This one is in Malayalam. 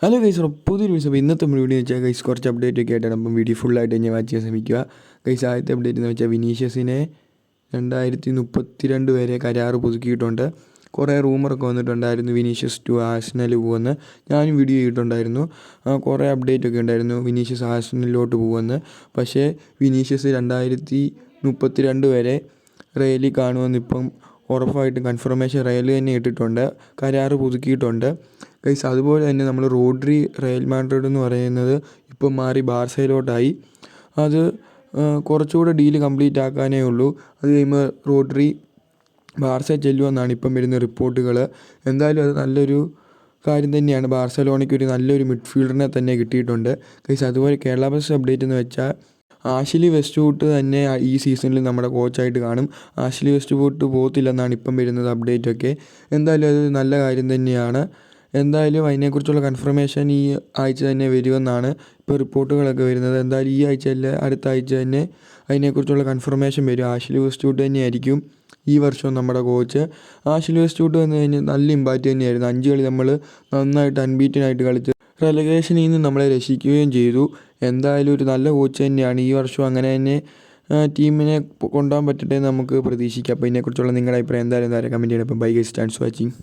ഹലോ ഗൈസ്, പുതിയൊരു വീഡിയോ. അപ്പോൾ ഇന്നത്തെ വീഡിയോ വെച്ചാൽ ഗൈസ് കുറച്ച് അപ്ഡേറ്റ് ഒക്കെ ആയിട്ടാണ്. അപ്പം വീഡിയോ ഫുള്ളായിട്ട് ഞാൻ വാച്ച് ചെയ്യാൻ ശ്രമിക്കുക. ഗൈസ്, ആദ്യത്തെ അപ്ഡേറ്റ് എന്ന് വെച്ചാൽ വിനീഷ്യസിനെ 2032 വരെ കരാറ് പുതുക്കിയിട്ടുണ്ട്. കുറേ റൂമറൊക്കെ വന്നിട്ടുണ്ടായിരുന്നു വിനീഷ്യസ് ടു ആഴ്സണൽ പോകുമെന്ന്. ഞാനും വീഡിയോ ചെയ്തിട്ടുണ്ടായിരുന്നു. കുറേ അപ്ഡേറ്റ് ഒക്കെ ഉണ്ടായിരുന്നു വിനീഷ്യസ് ആഴ്സണലിലോട്ട് പോകുമെന്ന്. പക്ഷേ വിനീഷ്യസ് 2032 വരെ റയലിൽ കാണുമെന്ന് ഇപ്പം ഉറപ്പായിട്ടും കൺഫർമേഷൻ റയൽ തന്നെ ഇട്ടിട്ടുണ്ട്. കരാറ് പുതുക്കിയിട്ടുണ്ട് ഗൈസ്. അതുപോലെ തന്നെ നമ്മൾ റോഡ്രി റയൽ മാഡ്രിഡ് എന്ന് പറയുന്നത് ഇപ്പം മാറി ബാർസയിലോട്ടായി. അത് കുറച്ചുകൂടെ ഡീല് കംപ്ലീറ്റ് ആക്കാനേ ഉള്ളൂ. അത് കഴിയുമ്പോൾ റോഡ്രി ബാർസയിൽ ചെല്ലുമെന്നാണ് ഇപ്പം വരുന്ന റിപ്പോർട്ടുകൾ. എന്തായാലും അത് നല്ലൊരു കാര്യം തന്നെയാണ്. ബാർസലോണയ്ക്ക് ഒരു നല്ലൊരു മിഡ്ഫീൽഡറിനെ തന്നെ കിട്ടിയിട്ടുണ്ട് ഗൈസ്. അതുപോലെ കേരള ബ്ലാസ്റ്റേഴ്സ് അപ്ഡേറ്റ് എന്ന് വെച്ചാൽ ആഷ്ലി വെസ്റ്റ്വുഡ് തന്നെ ഈ സീസണിൽ നമ്മുടെ കോച്ചായിട്ട് കാണും. ആഷ്ലി വെസ്റ്റ്വുഡ് പോകത്തില്ലെന്നാണ് ഇപ്പം വരുന്നത് അപ്ഡേറ്റൊക്കെ. എന്തായാലും അത് നല്ല കാര്യം തന്നെയാണ്. എന്തായാലും അതിനെക്കുറിച്ചുള്ള കൺഫർമേഷൻ ഈ ആഴ്ച തന്നെ വരുമെന്നാണ് ഇപ്പോൾ റിപ്പോർട്ടുകളൊക്കെ വരുന്നത്. എന്തായാലും ഈ ആഴ്ച അല്ല, അടുത്ത ആഴ്ച തന്നെ അതിനെക്കുറിച്ചുള്ള കൺഫർമേഷൻ വരും. ആഷ്ലി വെസ്റ്റ്വുഡ് തന്നെയായിരിക്കും ഈ വർഷം നമ്മുടെ കോച്ച്. ആഷ്ലി വെസ്റ്റ്വുഡ് വന്നു കഴിഞ്ഞാൽ നല്ല ഇമ്പാക്റ്റ് തന്നെയായിരുന്നു. 5 കളി നമ്മൾ നന്നായിട്ട് അൺബീറ്റനായിട്ട് കളിച്ച് റെലഗേഷനിൽ നിന്ന് നമ്മളെ രക്ഷിക്കുകയും ചെയ്തു. എന്തായാലും ഒരു നല്ല കോച്ച് തന്നെയാണ്. ഈ വർഷം അങ്ങനെ തന്നെ ടീമിനെ കൊണ്ടുപോകാൻ പറ്റട്ടെ എന്ന് നമുക്ക് പ്രതീക്ഷിക്കാം. അപ്പോൾ ഇതിനെക്കുറിച്ചുള്ള നിങ്ങളുടെ അഭിപ്രായം എന്തായാലും കമൻറ്റ് ചെയ്യണം. അപ്പം bye guys, thanks for watching.